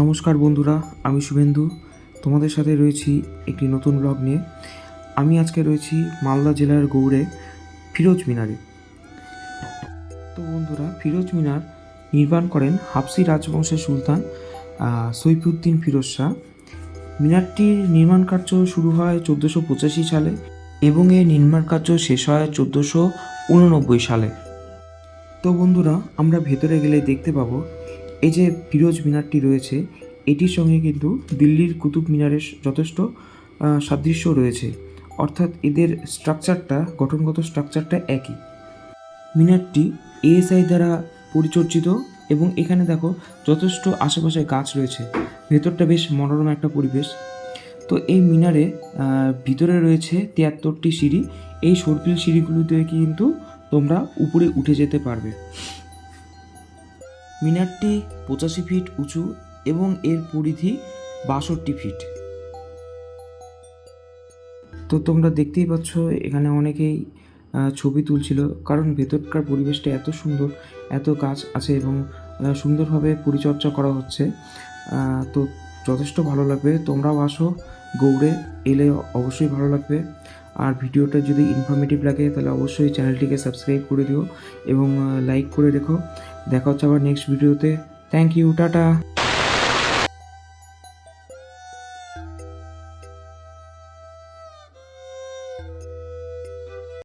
নমস্কার বন্ধুরা, আমি শুভেন্দু। তোমাদের সাথে রয়েছি একটি নতুন ব্লগ নিয়ে। আমি আজকে রয়েছি মালদা জেলার গৌড়ে ফিরোজ মিনারে। তো বন্ধুরা, ফিরোজ মিনার নির্মাণ করেন হাফসি রাজবংশের সুলতান সৈফুদ্দিন ফিরোজ শাহ। মিনারটির নির্মাণ কার্য শুরু হয় 1485 সালে এবং এর নির্মাণ কার্য শেষ হয় 1489 সালে। তো বন্ধুরা, আমরা ভেতরে গেলে দেখতে পাবো এই যে ফিরোজ মিনারটি রয়েছে, এটির সঙ্গে কিন্তু দিল্লির কুতুব মিনারের যথেষ্ট সাদৃশ্য রয়েছে, অর্থাৎ এদের স্ট্রাকচারটা, গঠনগত স্ট্রাকচারটা একই। মিনারটি এএসআই দ্বারা পরিচর্যিত এবং এখানে দেখো যথেষ্ট আশেপাশে গাছ রয়েছে, ভেতরটা বেশ মনোরম একটা পরিবেশ। তো এই মিনারে ভিতরে রয়েছে 73টি সিঁড়ি। এই সর্পিল সিঁড়িগুলিতে কিন্তু তোমরা উপরে উঠে যেতে পারবে। মিনারটি 85 ফিট উঁচু এবং এর পরিধি 62 ফিট। তো তোমরা দেখতেই পাচ্ছ এখানে অনেকেই ছবি তুলছিল, কারণ ভেতরকার পরিবেশটা এত সুন্দর, এত গাছ আছে এবং সুন্দরভাবে পরিচর্যা করা হচ্ছে। তো যথেষ্ট ভালো লাগবে। তোমরাও আসো, গৌড়ে এলে অবশ্যই ভালো লাগবে। আর ভিডিওটা যদি ইনফরমেটিভ লাগে তাহলে অবশ্যই চ্যানেলটিকে সাবস্ক্রাইব করে দিও এবং লাইক করে রেখো। দেখা হচ্ছে আবার নেক্সট ভিডিওতে। Thank you, tata.